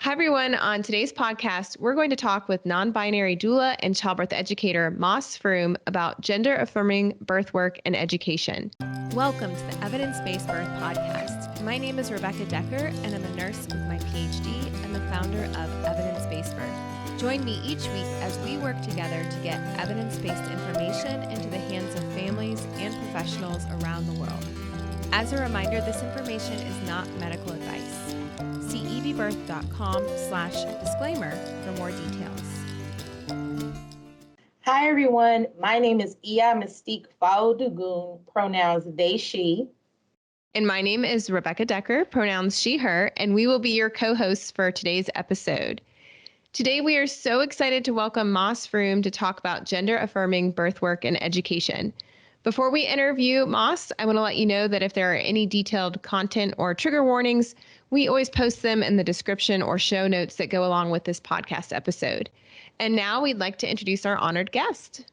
Hi, everyone. On today's podcast, we're going to talk with non-binary doula and childbirth educator Moss Froom about gender-affirming birth work and education. Welcome to the Evidence-Based Birth Podcast. My name is Rebecca Decker, and I'm a nurse with my PhD and the founder of Evidence-Based Birth. Join me each week as we work together to get evidence-based information into the hands of families and professionals around the world. As a reminder, this information is not medical advice. See evbirth.com/disclaimer for more details. Hi, everyone. My name is Iya Mystique Faudugun, pronouns they, she. And my name is Rebecca Decker, pronouns she, her, and we will be your co-hosts for today's episode. Today, we are so excited to welcome Moss Froom to talk about gender-affirming birth work and education. Before we interview Moss, I want to let you know that if there are any detailed content or trigger warnings, we always post them in the description or show notes that go along with this podcast episode. And now we'd like to introduce our honored guest.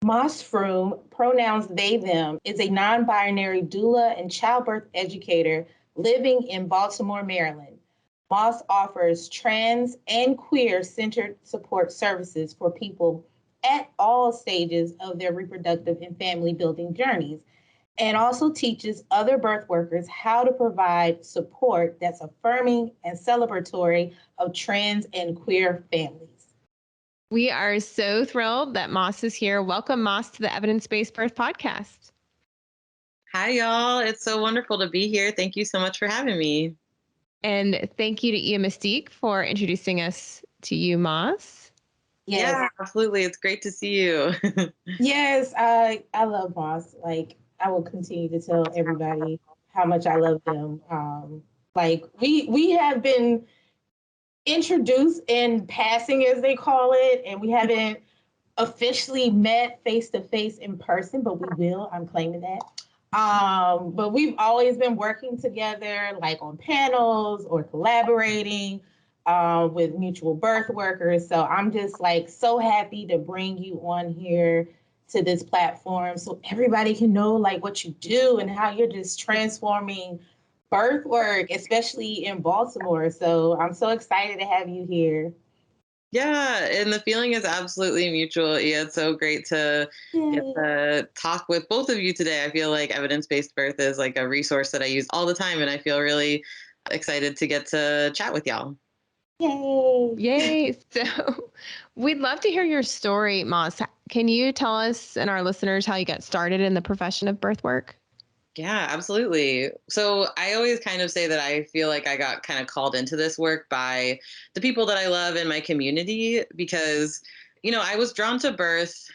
Moss Froom, pronouns they, them, is a non-binary doula and childbirth educator living in Baltimore, Maryland. Moss offers trans and queer-centered support services for people at all stages of their reproductive and family building journeys, and also teaches other birth workers how to provide support that's affirming and celebratory of trans and queer families. We are so thrilled that Moss is here. Welcome, Moss, to the Evidence-Based Birth Podcast. Hi, y'all. It's so wonderful to be here. Thank you so much for having me. And thank you to Iya Mystique for introducing us to you, Moss. Yes. Yeah, absolutely. It's great to see you. Yes, I love Moss. I will continue to tell everybody how much I love them. We have been introduced in passing, as they call it, and we haven't officially met face to face in person, but we will. I'm claiming that. But we've always been working together, like on panels or collaborating with mutual birth workers. So I'm just so happy to bring you on here to this platform so everybody can know what you do and how you're just transforming birth work, especially in Baltimore. So I'm so excited to have you here. Yeah, and the feeling is absolutely mutual. Yeah, it's so great to get to talk with both of you today. I feel like evidence-based birth is a resource that I use all the time, and I feel really excited to get to chat with y'all. Yay! Yay! So we'd love to hear your story, Moss. Can you tell us and our listeners how you got started in the profession of birth work? Yeah, absolutely. So I always kind of say that I feel like I got kind of called into this work by the people that I love in my community because, I was drawn to birth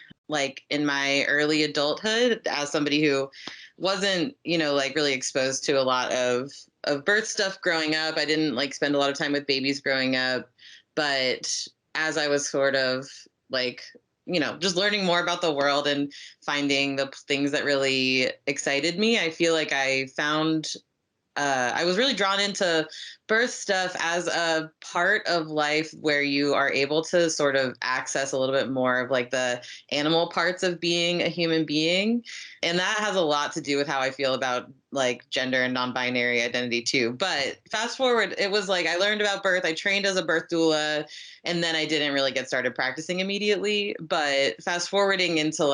in my early adulthood as somebody who wasn't, really exposed to a lot of birth stuff growing up. I didn't spend a lot of time with babies growing up. But as I was sort of just learning more about the world and finding the things that really excited me, I feel like I found I was really drawn into birth stuff as a part of life where you are able to sort of access a little bit more of the animal parts of being a human being. And that has a lot to do with how I feel about gender and non-binary identity too. But fast forward, it was I learned about birth. I trained as a birth doula, and then I didn't really get started practicing immediately. But fast forwarding into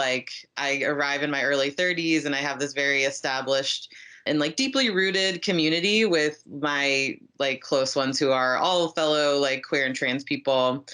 I arrive in my early 30s and I have this very established and deeply rooted community with my close ones who are all fellow queer and trans people.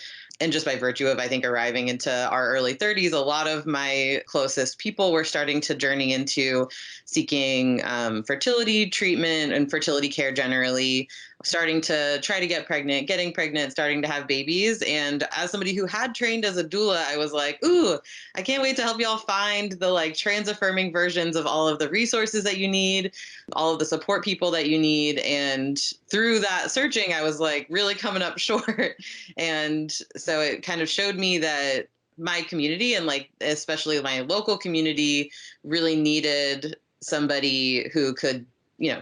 And just by virtue of, I think, arriving into our early 30s, a lot of my closest people were starting to journey into seeking fertility treatment and fertility care generally, starting to try to get pregnant, getting pregnant, starting to have babies. And as somebody who had trained as a doula, I was ooh, I can't wait to help y'all find the trans affirming versions of all of the resources that you need, all of the support people that you need. And through that searching, I was really coming up short. And so it kind of showed me that my community and especially my local community really needed somebody who could,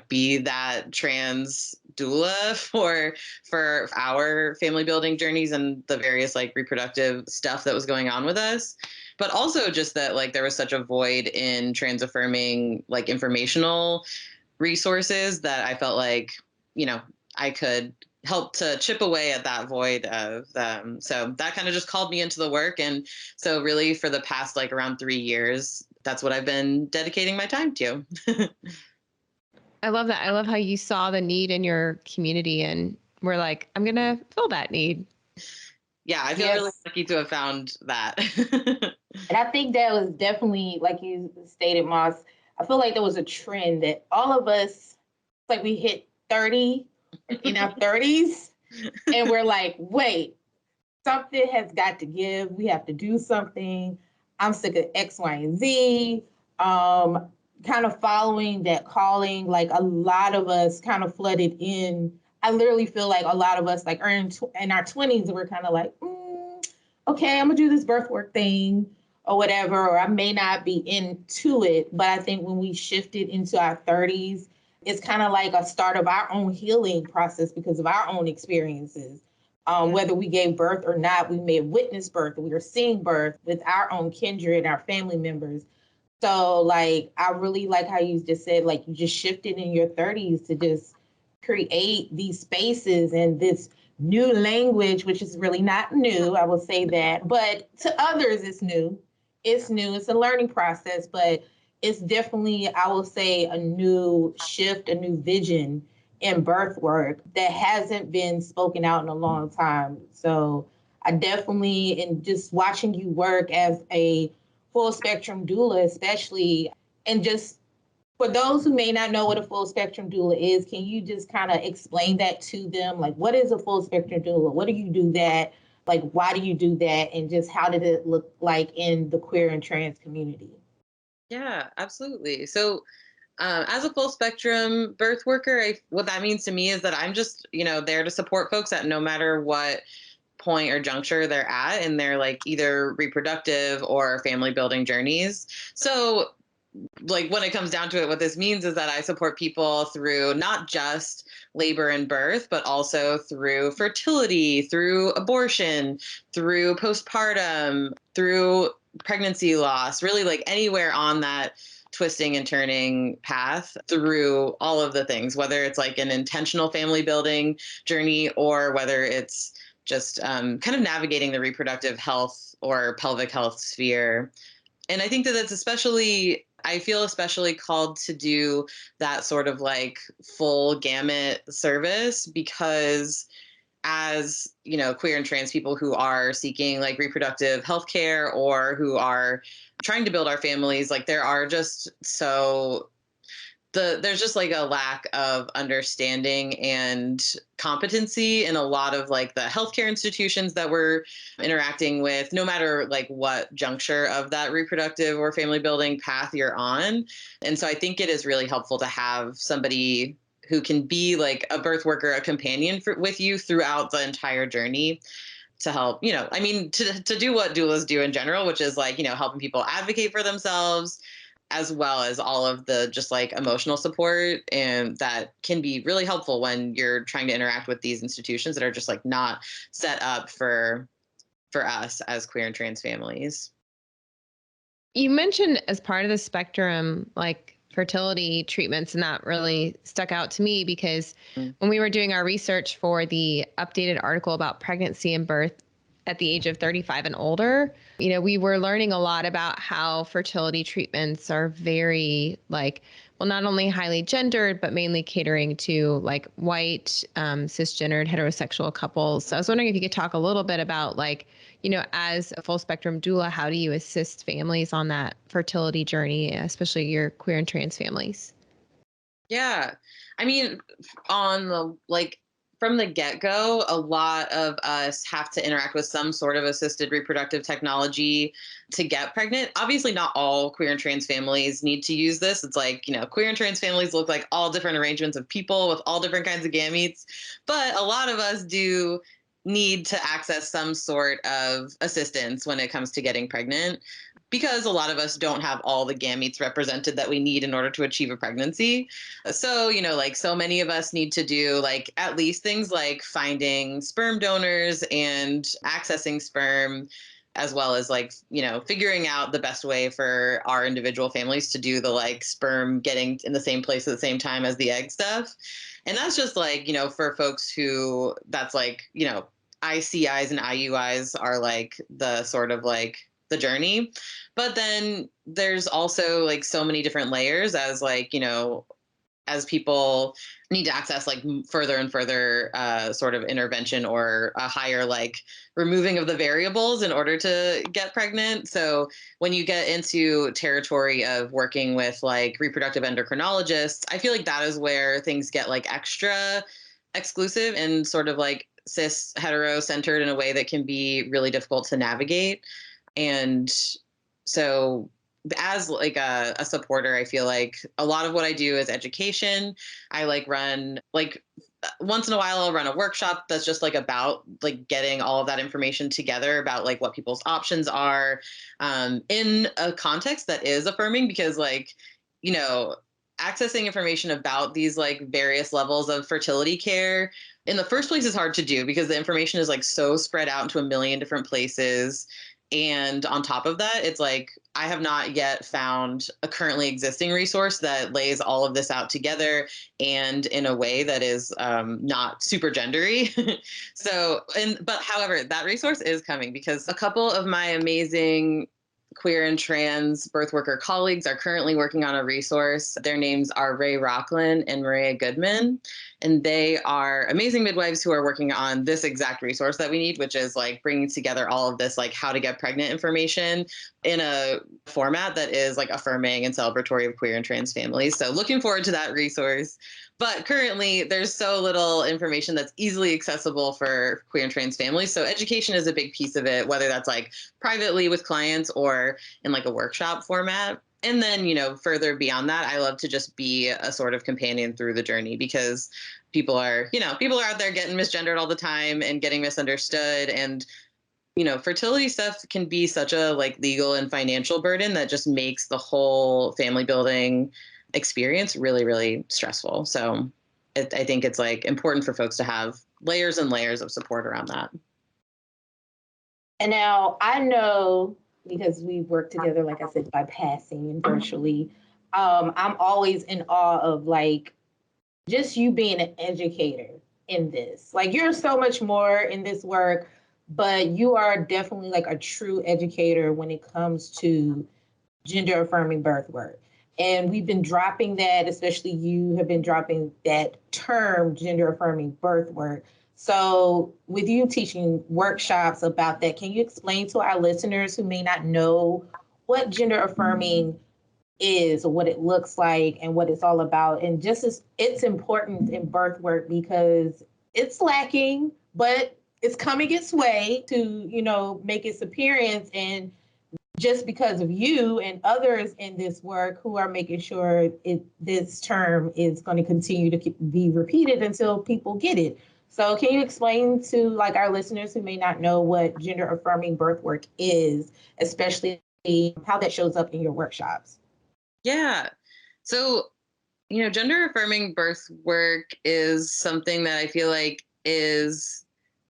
be that trans doula for our family building journeys and the various reproductive stuff that was going on with us. But also just that there was such a void in trans affirming informational resources that I felt I could help to chip away at that void of them. So that kind of just called me into the work. And so really for the past like around 3 years, that's what I've been dedicating my time to. I love that. I love how you saw the need in your community and were like, I'm going to fill that need. Yeah, I feel really Yes. lucky to have found that. And I think that was definitely, like you stated, Moss, I feel like there was a trend that all of us, it's like we hit 30 in our 30s, and we're like, wait, something has got to give. We have to do something. I'm sick of X, Y, and Z. Kind of following that calling, like a lot of us kind of flooded in. I literally feel like a lot of us, like, are in our 20s, we're kind of like, okay, I'm gonna do this birth work thing or whatever, or I may not be into it. But I think when we shifted into our 30s, it's kind of like a start of our own healing process because of our own experiences. Whether we gave birth or not, we may have witnessed birth, or we are seeing birth with our own kindred, our family members. So, like, I really like how you just said, like, you just shifted in your 30s to just create these spaces and this new language, which is really not new, I will say that. But to others, it's new. It's new. It's a learning process, but it's definitely, I will say, a new shift, a new vision in birth work that hasn't been spoken out in a long time. So I definitely, and just watching you work as a full spectrum doula, especially, and just for those who may not know what a full spectrum doula is, can you just kind of explain that to them? Like, what is a full spectrum doula? What do you do that? Like, why do you do that? And just how did it look like in the queer and trans community? Yeah, absolutely. So as a full spectrum birth worker, what that means to me is that I'm just, there to support folks at no matter what point or juncture they're at in their like either reproductive or family building journeys. So like when it comes down to it, what this means is that I support people through not just labor and birth, but also through fertility, through abortion, through postpartum, through pregnancy loss, really like anywhere on that twisting and turning path through all of the things, whether it's like an intentional family building journey or whether it's just kind of navigating the reproductive health or pelvic health sphere. And I think that I feel especially called to do that sort of like full gamut service because as, queer and trans people who are seeking like reproductive health care or who are trying to build our families, like there's just like a lack of understanding and competency in a lot of like the healthcare institutions that we're interacting with, no matter like what juncture of that reproductive or family building path you're on. And so I think it is really helpful to have somebody who can be like a birth worker, a companion with you throughout the entire journey to help, to do what doulas do in general, which is like, helping people advocate for themselves, as well as all of the just like emotional support, and that can be really helpful when you're trying to interact with these institutions that are just like not set up for us as queer and trans families. You mentioned as part of the spectrum, like fertility treatments, and that really stuck out to me because when we were doing our research for the updated article about pregnancy and birth at the age of 35 and older, we were learning a lot about how fertility treatments are very like, well, not only highly gendered, but mainly catering to like white, cisgendered, heterosexual couples. So I was wondering if you could talk a little bit about like, as a full spectrum doula, how do you assist families on that fertility journey, especially your queer and trans families? Yeah. I mean, on the like from the get-go, a lot of us have to interact with some sort of assisted reproductive technology to get pregnant. Obviously, not all queer and trans families need to use this. It's like, queer and trans families look like all different arrangements of people with all different kinds of gametes. But a lot of us do need to access some sort of assistance when it comes to getting pregnant, because a lot of us don't have all the gametes represented that we need in order to achieve a pregnancy. So, like so many of us need to do like at least things like finding sperm donors and accessing sperm, as well as like, figuring out the best way for our individual families to do the like sperm getting in the same place at the same time as the egg stuff. And that's just like, for folks who that's like, ICIs and IUIs are like the sort of like the journey. But then there's also like so many different layers as like, as people need to access like further and further sort of intervention or a higher like removing of the variables in order to get pregnant. So when you get into territory of working with like reproductive endocrinologists, I feel like that is where things get like extra exclusive and sort of like cis hetero centered in a way that can be really difficult to navigate. And so as like a supporter, I feel like a lot of what I do is education. I like run like once in a while I'll run a workshop that's just like about like getting all of that information together about like what people's options are in a context that is affirming, because like, accessing information about these like various levels of fertility care in the first place is hard to do because the information is like so spread out into a million different places. And on top of that, it's like I have not yet found a currently existing resource that lays all of this out together and in a way that is not super gendery. But however, that resource is coming because a couple of my amazing queer and trans birth worker colleagues are currently working on a resource. Their names are Ray Rockland and Maria Goodman, and they are amazing midwives who are working on this exact resource that we need, which is like bringing together all of this, like how to get pregnant information in a format that is like affirming and celebratory of queer and trans families. So looking forward to that resource. But currently, there's so little information that's easily accessible for queer and trans families. So education is a big piece of it, whether that's like privately with clients or in like a workshop format. And then, further beyond that, I love to just be a sort of companion through the journey because people are out there getting misgendered all the time and getting misunderstood. And, fertility stuff can be such a like legal and financial burden that just makes the whole family building experience really, really stressful. So I think it's like important for folks to have layers and layers of support around that. And now I know because we work together, like I said, by passing and virtually, I'm always in awe of like just you being an educator in this. Like you're so much more in this work, but you are definitely like a true educator when it comes to gender affirming birth work. And we've been dropping that, especially you have been dropping that term, gender affirming birth work. So, with you teaching workshops about that, can you explain to our listeners who may not know what gender affirming is, or what it looks like, and what it's all about? And just as it's important in birth work because it's lacking, but it's coming its way to, make its appearance. And just because of you and others in this work who are making sure this term is going to continue to be repeated until people get it. So can you explain to like our listeners who may not know what gender affirming birth work is, especially how that shows up in your workshops? Yeah. So, gender affirming birth work is something that I feel like is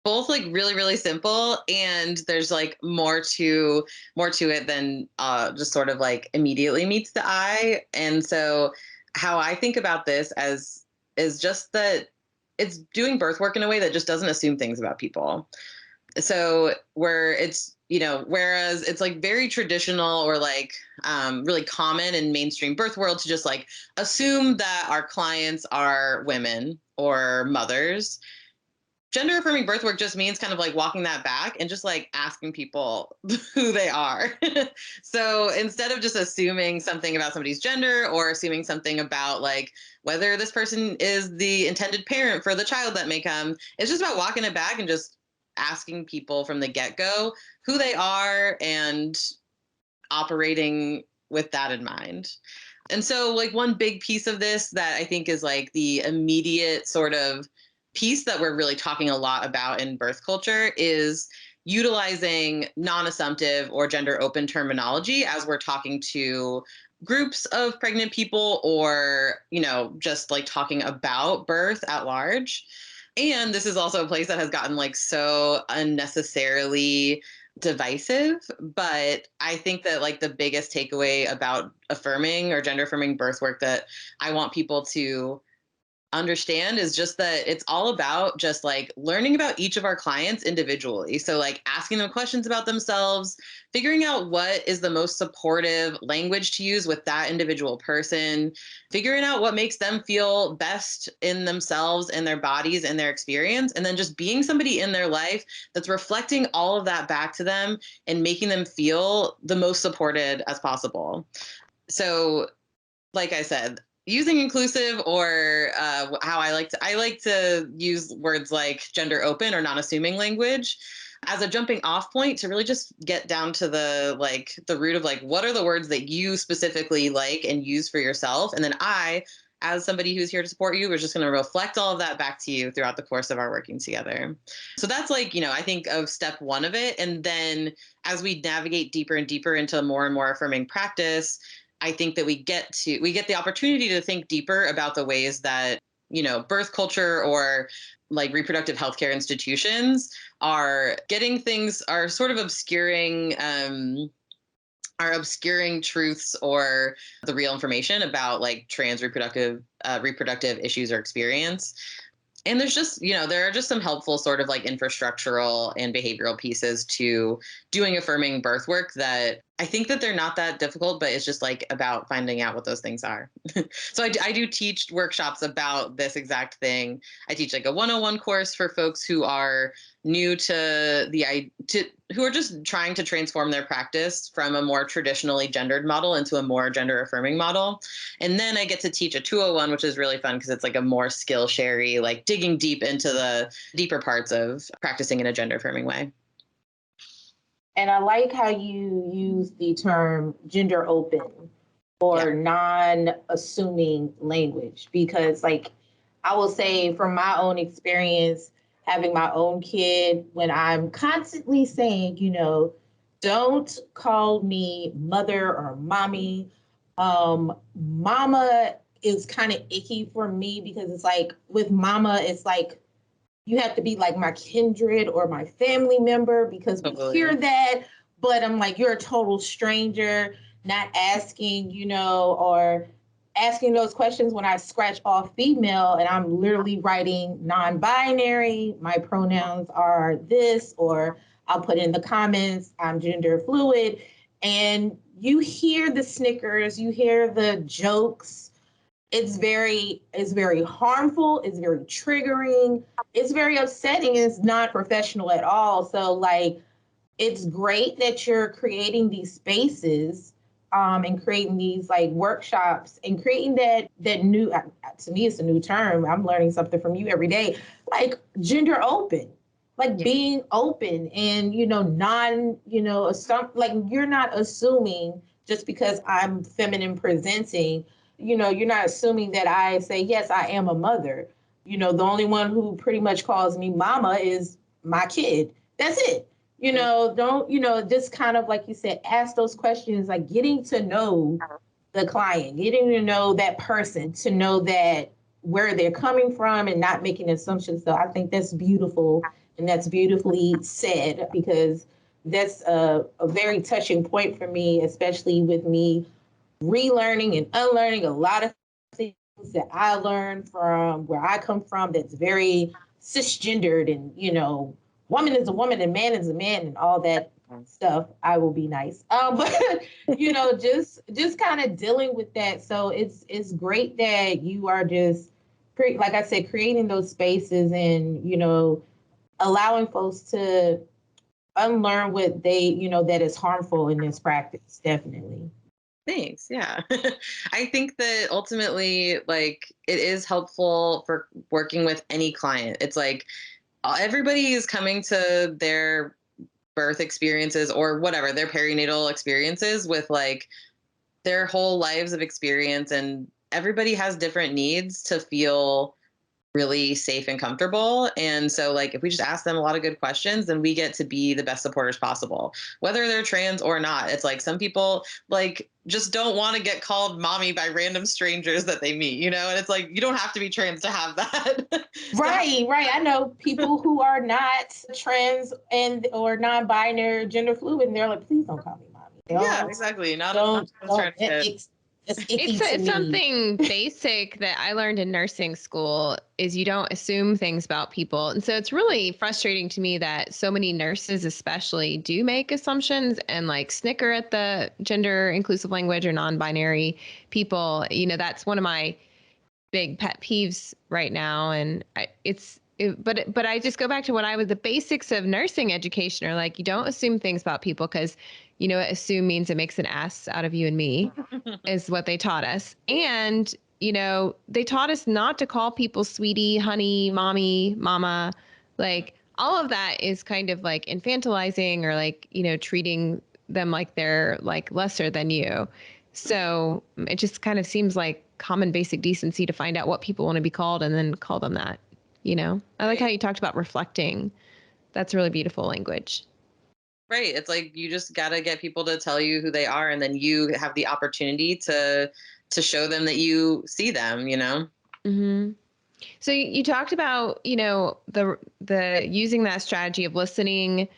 both like really, really simple, and there's like more to it than just sort of like immediately meets the eye. And so how I think about this is just that it's doing birth work in a way that just doesn't assume things about people. So where it's, whereas it's like very traditional or like really common in mainstream birth world to just like assume that our clients are women or mothers, gender affirming birth work just means kind of like walking that back and just like asking people who they are. So instead of just assuming something about somebody's gender or assuming something about like whether this person is the intended parent for the child that may come, it's just about walking it back and just asking people from the get-go who they are and operating with that in mind. And so like one big piece of this that I think is like the immediate sort of piece that we're really talking a lot about in birth culture is utilizing non-assumptive or gender open terminology as we're talking to groups of pregnant people or, just like talking about birth at large. And this is also a place that has gotten like so unnecessarily divisive, but I think that like the biggest takeaway about affirming or gender affirming birth work that I want people to understand is just that it's all about just like learning about each of our clients individually. So like asking them questions about themselves, figuring out what is the most supportive language to use with that individual person, figuring out what makes them feel best in themselves and their bodies and their experience, and then just being somebody in their life that's reflecting all of that back to them and making them feel the most supported as possible. So like I said, using inclusive or how I like to use words like gender open or non-assuming language as a jumping off point to really just get down to the root of like what are the words that you specifically like and use for yourself, and then I, as somebody who's here to support you, we're just going to reflect all of that back to you throughout the course of our working together. So that's like, I think of step one of it. And then as we navigate deeper and deeper into more and more affirming practice, I think that we get the opportunity to think deeper about the ways that, birth culture or like reproductive healthcare institutions are sort of obscuring truths or the real information about like trans reproductive issues or experience. And there's just, there are just some helpful sort of like infrastructural and behavioral pieces to doing affirming birth work that I think that they're not that difficult, but it's just like about finding out what those things are. So I do teach workshops about this exact thing. I teach like a 101 course for folks who are new who are just trying to transform their practice from a more traditionally gendered model into a more gender affirming model. And then I get to teach a 201, which is really fun because it's like a more Skillshare-y, like digging deep into the deeper parts of practicing in a gender affirming way. And I like how you use the term gender open or non-assuming language, because like I will say from my own experience, having my own kid, when I'm constantly saying, don't call me mother or mommy. Mama is kind of icky for me because it's like with mama, it's like you have to be like my kindred or my family member because we hear that. But I'm like, you're a total stranger, not asking, or asking those questions when I scratch off female and I'm literally writing non-binary. My pronouns are this, or I'll put in the comments, I'm gender fluid. And you hear the snickers, you hear the jokes. It's very harmful. It's very triggering. It's very upsetting. It's not professional at all. So like, it's great that you're creating these spaces and creating these like workshops and creating that new, to me, it's a new term. I'm learning something from you every day, like gender open, like being open and, like you're not assuming just because I'm feminine presenting, you're not assuming that I say, yes, I am a mother. The only one who pretty much calls me mama is my kid. That's it. Don't, just kind of like you said, ask those questions, like getting to know the client, getting to know that person, to know that where they're coming from and not making assumptions. So I think that's beautiful. And that's beautifully said, because that's a very touching point for me, especially with me relearning and unlearning a lot of things that I learned from where I come from that's very cisgendered and, woman is a woman and man is a man and all that stuff. I will be nice. But, just kind of dealing with that. So it's great that you are just, like I said, creating those spaces and, allowing folks to unlearn what they, that is harmful in this practice. Definitely. Thanks. Yeah. I think that ultimately, like, it is helpful for working with any client. It's like everybody is coming to their birth experiences or whatever, their perinatal experiences with like their whole lives of experience. And everybody has different needs to feel really safe and comfortable. And so like if we just ask them a lot of good questions, then we get to be the best supporters possible, whether they're trans or not. It's like some people like just don't want to get called mommy by random strangers that they meet, and it's like you don't have to be trans to have that. Right. I know people who are not trans and or non-binary, gender fluid, and they're like, please don't call me mommy. Yeah, exactly. Don't. It's icky to It's me. something basic that I learned in nursing school is you don't assume things about people. And so it's really frustrating to me that so many nurses especially do make assumptions and like snicker at the gender inclusive language or non-binary people. That's one of my big pet peeves right now. And but I just go back to the basics of nursing education are like, you don't assume things about people because, assume means it makes an ass out of you and me is what they taught us. And, they taught us not to call people sweetie, honey, mommy, mama. Like all of that is kind of like infantilizing or like, treating them like they're like lesser than you. So it just kind of seems like common basic decency to find out what people want to be called and then call them that, I like how you talked about reflecting. That's really beautiful language. Right. It's like you just got to get people to tell you who they are, and then you have the opportunity to show them that you see them, Mm-hmm. So you talked about, the using that strategy of listening,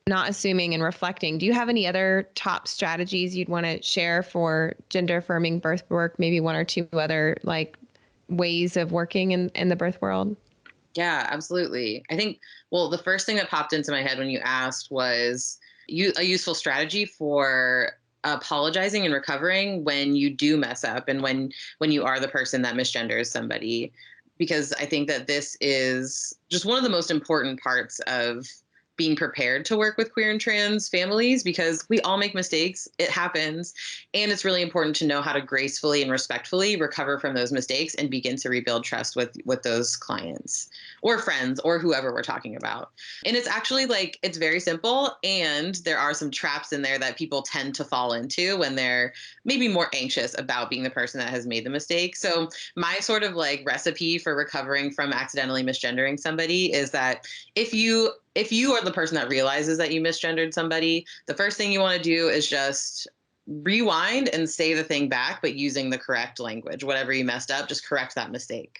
not assuming, and reflecting. Do you have any other top strategies you'd want to share for gender affirming birth work? Maybe one or two other like ways of working in the birth world? Yeah, absolutely. I think, well, the first thing that popped into my head when you asked was a useful strategy for apologizing and recovering when you do mess up and when you are the person that misgenders somebody. Because I think that this is just one of the most important parts of being prepared to work with queer and trans families, because we all make mistakes. It happens. And it's really important to know how to gracefully and respectfully recover from those mistakes and begin to rebuild trust with those clients or friends or whoever we're talking about. And it's actually like, it's very simple. And there are some traps in there that people tend to fall into when they're maybe more anxious about being the person that has made the mistake. So my sort of like recipe for recovering from accidentally misgendering somebody is that if you are the person that realizes that you misgendered somebody, the first thing you want to do is just rewind and say the thing back, but using the correct language. Whatever you messed up, just correct that mistake.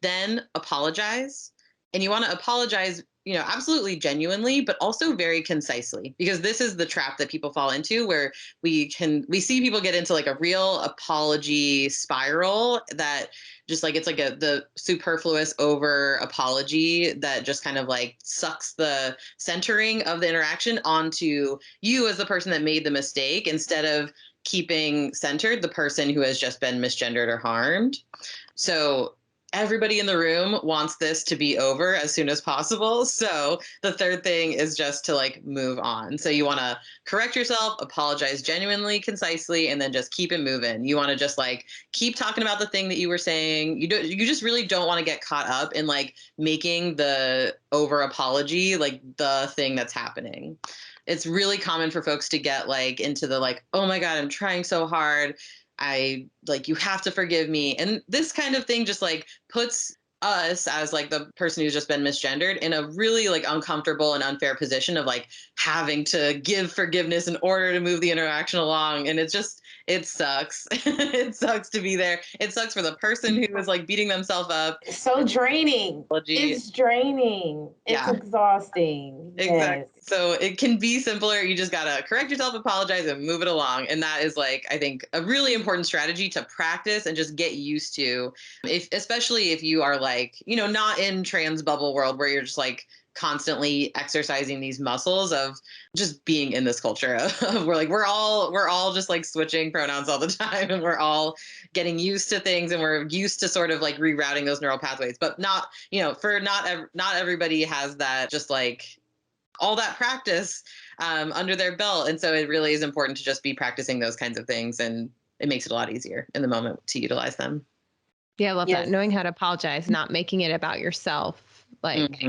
Then apologize. And you want to apologize, absolutely genuinely, but also very concisely, because this is the trap that people fall into where we see people get into like a real apology spiral that just like, it's like the superfluous over apology that just kind of like sucks the centering of the interaction onto you as the person that made the mistake, instead of keeping centered the person who has just been misgendered or harmed. So everybody in the room wants this to be over as soon as possible. So the third thing is just to like move on. So you want to correct yourself, apologize genuinely, concisely, and then just keep it moving. You want to just like keep talking about the thing that you were saying. You just really don't want to get caught up in like making the over apology like the thing that's happening. It's really common for folks to get like into the like, oh my God, I'm trying so hard. I like, you have to forgive me. And this kind of thing just like puts us as like the person who's just been misgendered in a really like uncomfortable and unfair position of like having to give forgiveness in order to move the interaction along. And it sucks. It sucks to be there. It sucks for the person who is like beating themselves up. It's so draining. It's draining. It's exhausting. Exactly. Yes. So it can be simpler. You just got to correct yourself, apologize, and move it along. And that is like, I think, a really important strategy to practice and just get used to, especially if you are like, not in trans bubble world where you're just like constantly exercising these muscles of just being in this culture of we're all just like switching pronouns all the time, and we're all getting used to things, and we're used to sort of like rerouting those neural pathways, but not not everybody has that just like all that practice under their belt. And so it really is important to just be practicing those kinds of things, and it makes it a lot easier in the moment to utilize them. Yeah, I love that. Knowing how to apologize, not making it about yourself. Like,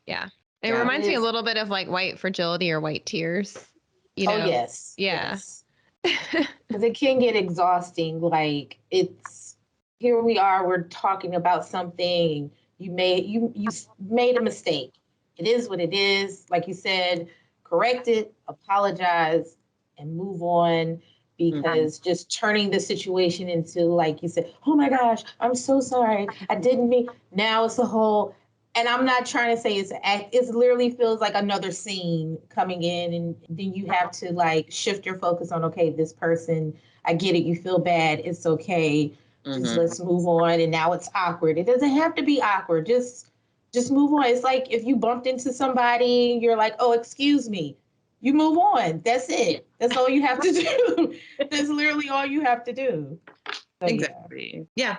yeah. It reminds me a little bit of like white fragility or white tears. Oh, yes. Yeah. Because it can get exhausting. Like, here we are, we're talking about something, made a mistake. It is what it is. Like you said, correct it, apologize, and move on. Because just turning the situation into, like you said, oh my gosh, I'm so sorry, I didn't mean. Now it's a whole, and I'm not trying to say it's an act. It literally feels like another scene coming in, and then you have to like shift your focus on, okay, this person, I get it, you feel bad, it's okay, just let's move on. And now it's awkward. It doesn't have to be awkward. Just move on. It's like if you bumped into somebody, you're like, oh, excuse me. You move on. That's it. That's all you have to do. That's literally all you have to do. So, exactly. Yeah.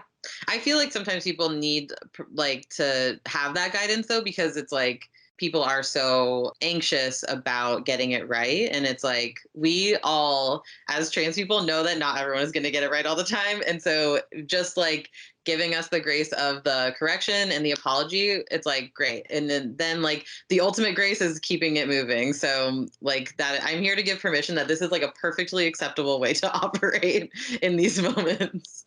I feel like sometimes people need like to have that guidance though, because it's like people are so anxious about getting it right. And it's like we all, as trans people, know that not everyone is going to get it right all the time. And so just like giving us the grace of the correction and the apology, it's like great. And then like the ultimate grace is keeping it moving. So like that, I'm here to give permission that this is like a perfectly acceptable way to operate in these moments.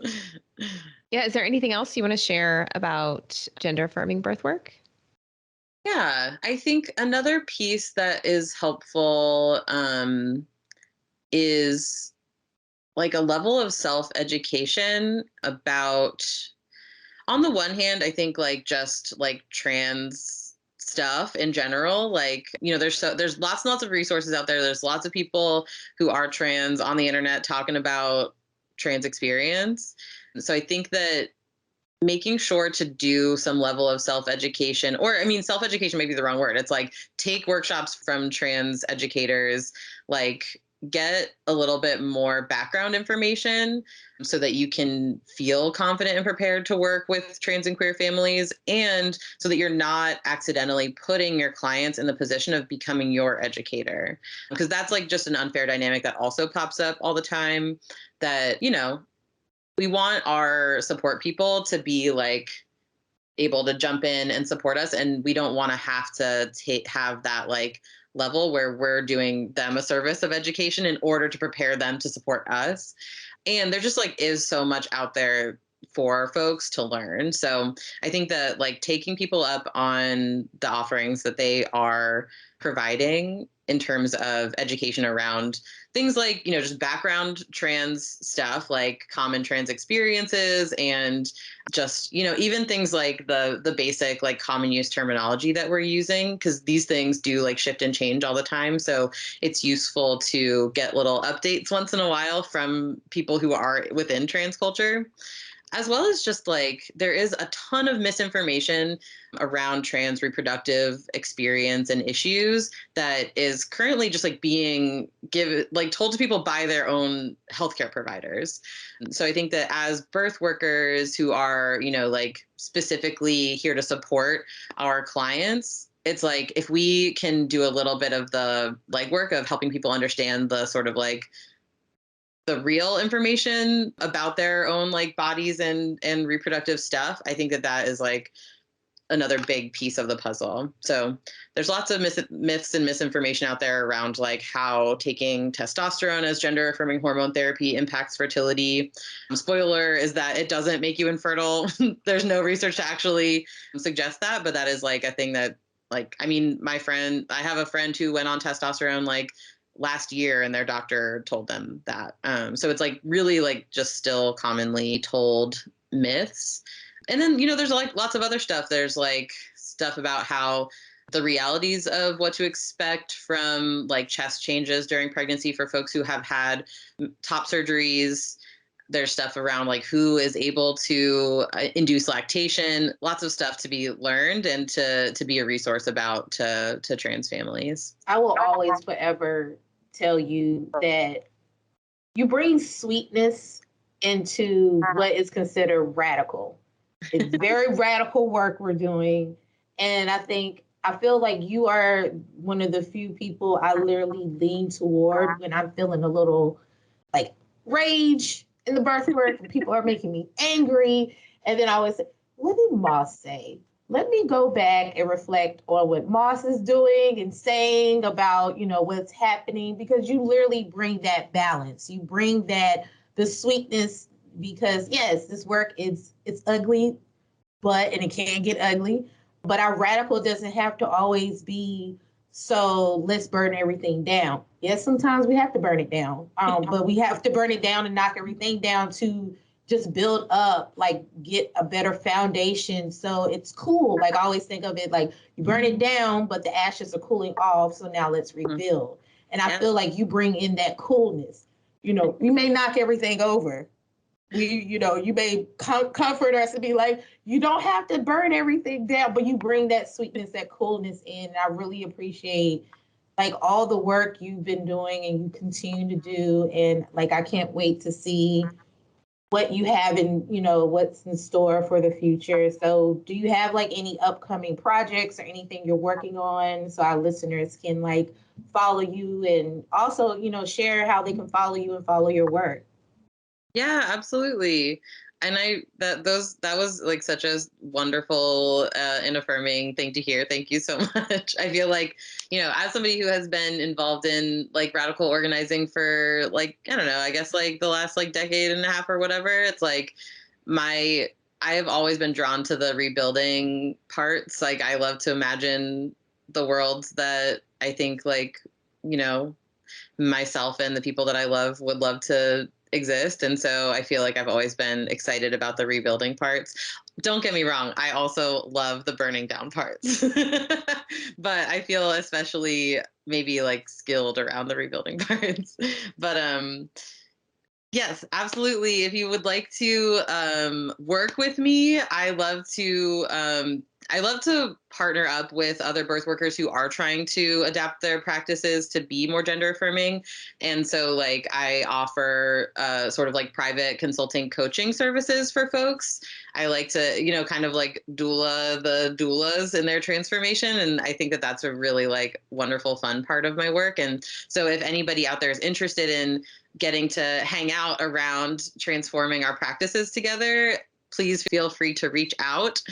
Yeah. Is there anything else you want to share about gender affirming birth work? Yeah, I think another piece that is helpful is like a level of self-education about, on the one hand, I think like just like trans stuff in general, like, you know, there's lots and lots of resources out there. There's lots of people who are trans on the internet talking about trans experience. So I think that making sure to do some level of self-education, or I mean, self-education may be the wrong word. It's like take workshops from trans educators, like get a little bit more background information so that you can feel confident and prepared to work with trans and queer families, and so that you're not accidentally putting your clients in the position of becoming your educator. Because that's like just an unfair dynamic that also pops up all the time, that, you know, we want our support people to be like able to jump in and support us, and we don't want to have to have that like level where we're doing them a service of education in order to prepare them to support us. And there just like is so much out there for folks to learn. So I think that like taking people up on the offerings that they are providing in terms of education around things like, you know, just background trans stuff, like common trans experiences, and just, you know, even things like the basic like common use terminology that we're using, because these things do like shift and change all the time. So it's useful to get little updates once in a while from people who are within trans culture. As well as just like there is a ton of misinformation around trans reproductive experience and issues that is currently just like being told to people by their own healthcare providers. So I think that as birth workers who are, you know, like specifically here to support our clients, it's like if we can do a little bit of the legwork of helping people understand the sort of like the real information about their own like bodies and reproductive stuff, I think that that is like another big piece of the puzzle. So there's lots of myths and misinformation out there around like how taking testosterone as gender affirming hormone therapy impacts fertility. Spoiler is that it doesn't make you infertile. There's no research to actually suggest that, but that is like a thing that, like, I mean, I have a friend who went on testosterone like last year and their doctor told them that. So it's like really like just still commonly told myths. And then, you know, there's like lots of other stuff. There's like stuff about how the realities of what to expect from like chest changes during pregnancy for folks who have had top surgeries. There's stuff around like who is able to induce lactation, lots of stuff to be learned and to be a resource about to trans families. I will always forever tell you that you bring sweetness into what is considered radical. It's very radical work we're doing. And I feel like you are one of the few people I literally lean toward when I'm feeling a little like rage in the birth work. People are making me angry. And then I always say, what did Moss say? Let me go back and reflect on what Moss is doing and saying about, you know, what's happening, because you literally bring that balance. You bring the sweetness, because yes, this work it's ugly, and it can get ugly. But our radical doesn't have to always be, so let's burn everything down. Yes, sometimes we have to burn it down, but we have to burn it down and knock everything down to just build up, like get a better foundation. So it's cool. Like I always think of it like you burn it down, but the ashes are cooling off. So now let's rebuild. And I feel like you bring in that coolness. You know, we may knock everything over. You may comfort us and be like, you don't have to burn everything down, but you bring that sweetness, that coolness in. I really appreciate like all the work you've been doing and you continue to do. And like, I can't wait to see what you have and, what's in store for the future. So do you have like any upcoming projects or anything you're working on so our listeners can like follow you and also, share how they can follow you and follow your work? Yeah, absolutely. And that was like such a wonderful and affirming thing to hear. Thank you so much. I feel like, as somebody who has been involved in like radical organizing for like, I don't know, I guess like the last like decade and a half or whatever, it's like I have always been drawn to the rebuilding parts. Like I love to imagine the worlds that I think like, myself and the people that I love would love to exist. And so I feel like I've always been excited about the rebuilding parts. Don't get me wrong, I also love the burning down parts. But I feel especially maybe like skilled around the rebuilding parts. But yes, absolutely. If you would like to work with me, I love to partner up with other birth workers who are trying to adapt their practices to be more gender affirming. And so like I offer sort of like private consulting coaching services for folks. I like to, kind of like doula the doulas in their transformation. And I think that that's a really like wonderful, fun part of my work. And so if anybody out there is interested in getting to hang out around transforming our practices together, please feel free to reach out.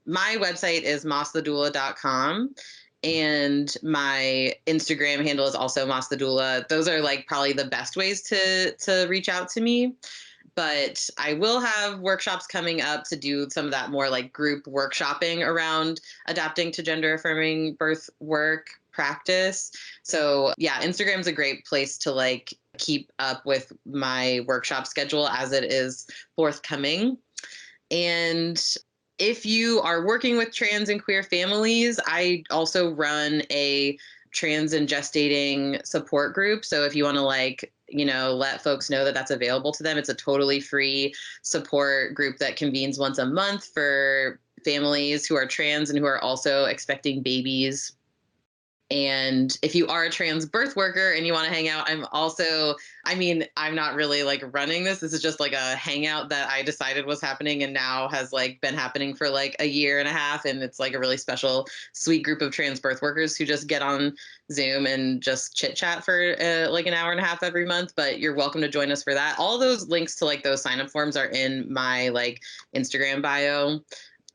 My website is mossthedoula.com. And my Instagram handle is also mossthedoula. Those are like probably the best ways to reach out to me. But I will have workshops coming up to do some of that more like group workshopping around adapting to gender affirming birth work practice. So yeah, Instagram's a great place to like keep up with my workshop schedule as it is forthcoming. And if you are working with trans and queer families, I also run a trans and gestating support group. So if you want to like, let folks know that that's available to them, it's a totally free support group that convenes once a month for families who are trans and who are also expecting babies. And if you are a trans birth worker and you want to hang out, I'm not really like running this. This is just like a hangout that I decided was happening and now has like been happening for like a year and a half. And it's like a really special, sweet group of trans birth workers who just get on Zoom and just chit chat for like an hour and a half every month. But you're welcome to join us for that. All those links to like those sign up forms are in my like Instagram bio.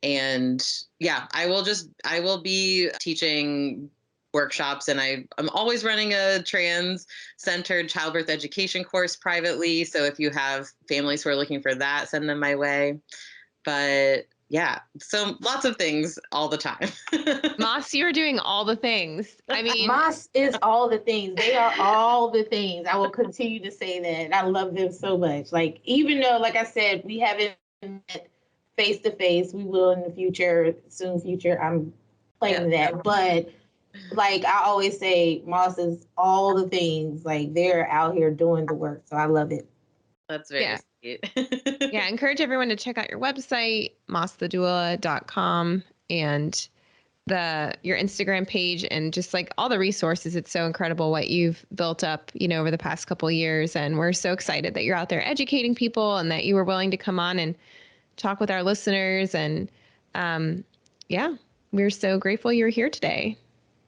And yeah, I will be teaching workshops, and I'm always running a trans-centered childbirth education course privately. So if you have families who are looking for that, send them my way. But yeah, so lots of things all the time. Moss, you're doing all the thing. I mean, Moss is all the things. They are all the things. I will continue to say that. I love them so much. Like, even though, like I said, we haven't met face to face, we will in the future, soon future. I'm claiming that. But like I always say, Moss is all the things. Like they're out here doing the work. So I love it. That's very sweet. Yeah, I encourage everyone to check out your website, mossthedoula.com, and your Instagram page, and just like all the resources. It's so incredible what you've built up, over the past couple of years. And we're so excited that you're out there educating people and that you were willing to come on and talk with our listeners. And we're so grateful you're here today.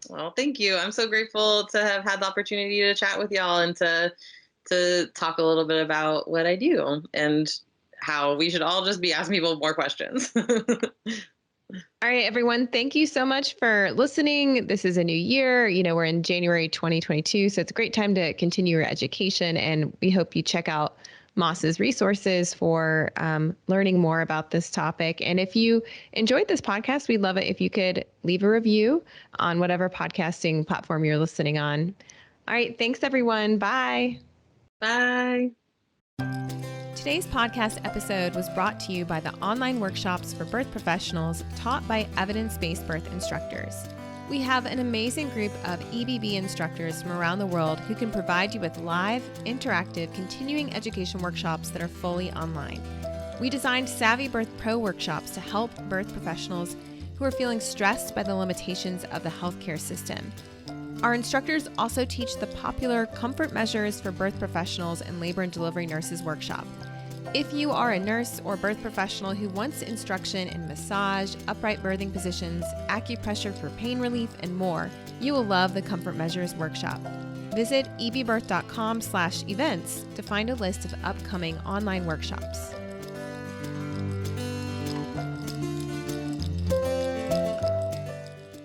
Well, thank you. I'm so grateful to have had the opportunity to chat with y'all and to talk a little bit about what I do and how we should all just be asking people more questions. All right, everyone. Thank you so much for listening. This is a new year. We're in January 2022, so it's a great time to continue your education. And we hope you check out Moss's resources for learning more about this topic. And if you enjoyed this podcast, we'd love it if you could leave a review on whatever podcasting platform you're listening on. All right. Thanks, everyone. Bye. Bye. Today's podcast episode was brought to you by the online workshops for birth professionals taught by evidence-based birth instructors. We have an amazing group of EBB instructors from around the world who can provide you with live, interactive, continuing education workshops that are fully online. We designed Savvy Birth Pro workshops to help birth professionals who are feeling stressed by the limitations of the healthcare system. Our instructors also teach the popular Comfort Measures for Birth Professionals and Labor and Delivery Nurses workshop. If you are a nurse or birth professional who wants instruction in massage, upright birthing positions, acupressure for pain relief, and more, you will love the Comfort Measures workshop. Visit ebbirth.com/events to find a list of upcoming online workshops.